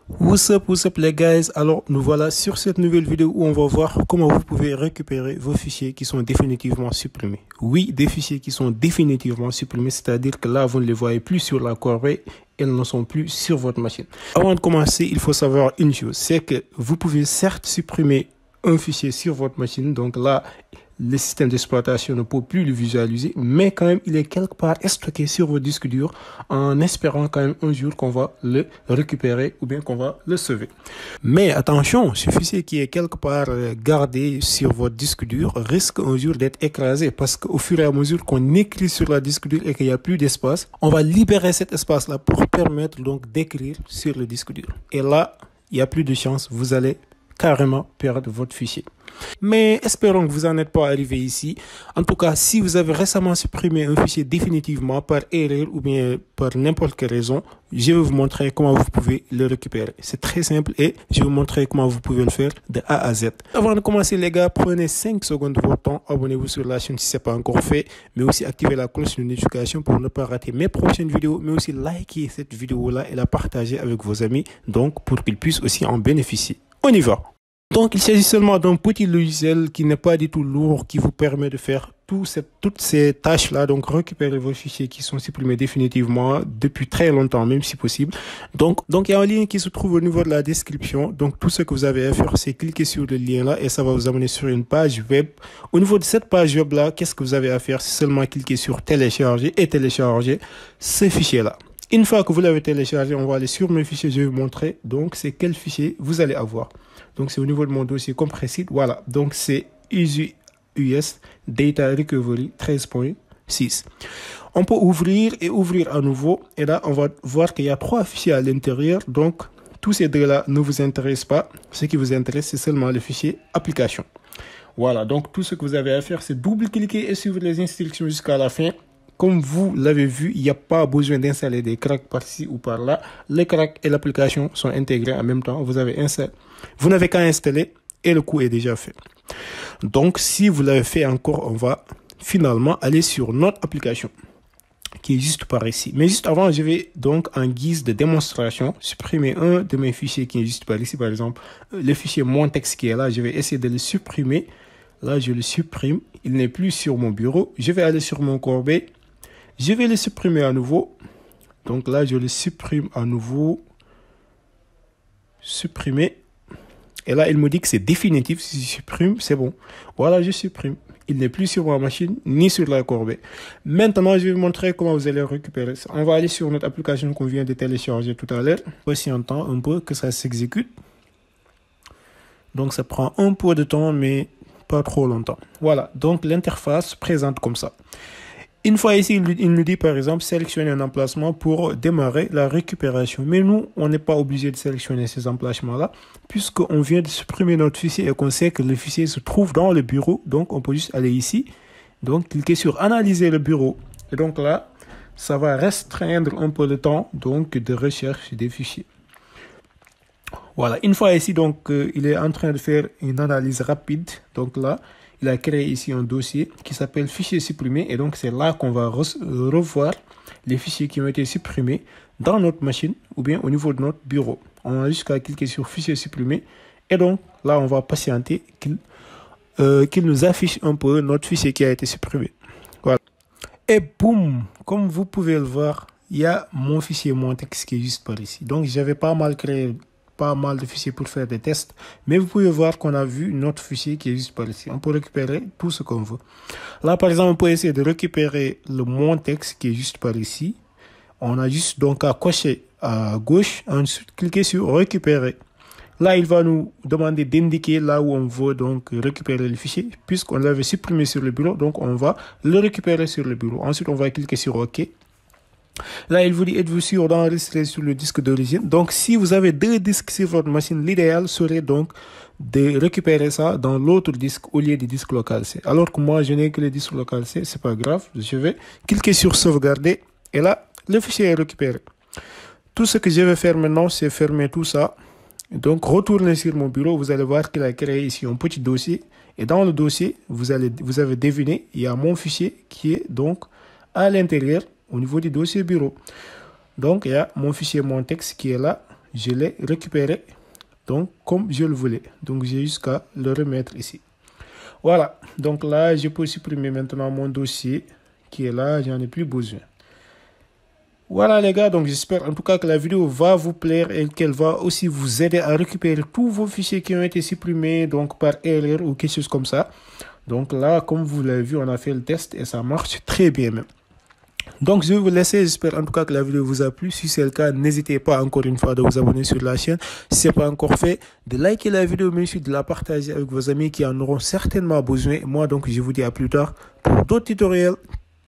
What's up les guys, alors nous voilà sur cette nouvelle vidéo où on va voir comment vous pouvez récupérer vos fichiers qui sont définitivement supprimés. Oui, des fichiers qui sont définitivement supprimés, c'est-à-dire que là vous ne les voyez plus sur la corbeille, elles ne sont plus sur votre machine. Avant de commencer, il faut savoir une chose, c'est que vous pouvez certes supprimer un fichier sur votre machine, donc là le système d'exploitation ne peut plus le visualiser, mais quand même il est quelque part stocké sur votre disque dur en espérant quand même un jour qu'on va le récupérer ou bien qu'on va le sauver. Mais attention, ce fichier qui est quelque part gardé sur votre disque dur risque un jour d'être écrasé parce qu'au fur et à mesure qu'on écrit sur la disque dur et qu'il n'y a plus d'espace, on va libérer cet espace-là pour permettre donc d'écrire sur le disque dur. Et là, il n'y a plus de chance, vous allez carrément perdre votre fichier. Mais espérons que vous n'en êtes pas arrivé ici. En tout cas, si vous avez récemment supprimé un fichier définitivement par erreur ou bien par n'importe quelle raison, je vais vous montrer comment vous pouvez le récupérer. C'est très simple et je vais vous montrer comment vous pouvez le faire de A à Z. Avant de commencer les gars, prenez 5 secondes de votre temps, abonnez-vous sur la chaîne si ce n'est pas encore fait, mais aussi activez la cloche de notification pour ne pas rater mes prochaines vidéos, mais aussi likez cette vidéo-là et la partager avec vos amis, donc pour qu'ils puissent aussi en bénéficier. On y va! Donc, il s'agit seulement d'un petit logiciel qui n'est pas du tout lourd, qui vous permet de faire toutes ces tâches-là, donc récupérer vos fichiers qui sont supprimés définitivement depuis très longtemps, même si possible. Donc, il y a un lien qui se trouve au niveau de la description. Donc, tout ce que vous avez à faire, c'est cliquer sur le lien-là et ça va vous amener sur une page web. Au niveau de cette page web-là, qu'est-ce que vous avez à faire? C'est seulement cliquer sur télécharger et télécharger ce fichier-là. Une fois que vous l'avez téléchargé, on va aller sur mes fichiers, je vais vous montrer. Donc, c'est quel fichier vous allez avoir. Donc, c'est au niveau de mon dossier compressé. Voilà. Donc, c'est US Data Recovery 13.6. On peut ouvrir et ouvrir à nouveau. Et là, on va voir qu'il y a 3 fichiers à l'intérieur. Donc, tous ces deux-là ne vous intéressent pas. Ce qui vous intéresse, c'est seulement le fichier application. Voilà. Donc, tout ce que vous avez à faire, c'est double-cliquer et suivre les instructions jusqu'à la fin. Comme vous l'avez vu, il n'y a pas besoin d'installer des cracks par-ci ou par-là. Les cracks et l'application sont intégrés en même temps. Vous n'avez qu'à installer et le coup est déjà fait. Donc, si vous l'avez fait encore, on va finalement aller sur notre application qui est juste par ici. Mais juste avant, je vais donc en guise de démonstration supprimer un de mes fichiers qui est juste par ici. Par exemple, le fichier mon texte qui est là, je vais essayer de le supprimer. Là, je le supprime. Il n'est plus sur mon bureau. Je vais aller sur mon corbeille. Je vais le supprimer à nouveau. Donc là, je le supprime à nouveau. Supprimer. Et là, il me dit que c'est définitif. Si je supprime, c'est bon. Voilà, je supprime. Il n'est plus sur ma machine, ni sur la corbeille. Maintenant, je vais vous montrer comment vous allez récupérer ça. On va aller sur notre application qu'on vient de télécharger tout à l'heure. Patientons un peu que ça s'exécute. Donc, ça prend un peu de temps, mais pas trop longtemps. Voilà. Donc, l'interface se présente comme ça. Une fois ici, il nous dit par exemple sélectionner un emplacement pour démarrer la récupération. Mais nous, on n'est pas obligé de sélectionner ces emplacements-là puisqu'on vient de supprimer notre fichier et qu'on sait que le fichier se trouve dans le bureau. Donc, on peut juste aller ici. Donc, cliquer sur analyser le bureau. Et donc là, ça va restreindre un peu le temps donc, de recherche des fichiers. Voilà. Une fois ici, donc, il est en train de faire une analyse rapide. Donc là, il a créé ici un dossier qui s'appelle fichier supprimé et donc c'est là qu'on va revoir les fichiers qui ont été supprimés dans notre machine ou bien au niveau de notre bureau. On a juste qu'à cliquer sur fichier supprimé et donc là on va patienter qu'il nous affiche un peu notre fichier qui a été supprimé. Voilà. Et boum, comme vous pouvez le voir, il y a mon fichier mon texte qui est juste par ici. Donc j'avais pas mal créé pas mal de fichiers pour faire des tests, mais vous pouvez voir qu'on a vu notre fichier qui est juste par ici. On peut récupérer tout ce qu'on veut. Là, par exemple, on peut essayer de récupérer le mon texte qui est juste par ici. On a juste donc à cocher à gauche, ensuite cliquer sur récupérer. Là, il va nous demander d'indiquer là où on veut donc récupérer le fichier, puisqu'on l'avait supprimé sur le bureau, donc on va le récupérer sur le bureau. Ensuite, on va cliquer sur OK. Là, il vous dit, êtes-vous sûr d'enregistrer sur le disque d'origine? Donc, si vous avez 2 disques sur votre machine, l'idéal serait donc de récupérer ça dans l'autre disque au lieu du disque local C. Alors que moi, je n'ai que le disque local C, c'est pas grave. Je vais cliquer sur sauvegarder et là, le fichier est récupéré. Tout ce que je vais faire maintenant, c'est fermer tout ça. Donc, retournez sur mon bureau, vous allez voir qu'il a créé ici un petit dossier. Et dans le dossier, vous avez deviné, il y a mon fichier qui est donc à l'intérieur au niveau du dossier bureau. Donc, il y a mon fichier, mon texte qui est là. je l'ai récupéré donc comme je le voulais. Donc j'ai juste qu'à le remettre ici. Voilà, donc là je peux supprimer maintenant mon dossier qui est là, j'en ai plus besoin. Voilà les gars, donc j'espère en tout cas que la vidéo va vous plaire et qu'elle va aussi vous aider à récupérer tous vos fichiers qui ont été supprimés donc par erreur ou quelque chose comme ça. Donc là, comme vous l'avez vu, on a fait le test et ça marche très bien même. Donc je vais vous laisser, j'espère en tout cas que la vidéo vous a plu. Si c'est le cas, n'hésitez pas encore une fois de vous abonner sur la chaîne. Si ce n'est pas encore fait, de liker la vidéo, mais aussi de la partager avec vos amis qui en auront certainement besoin. Moi donc je vous dis à plus tard pour d'autres tutoriels.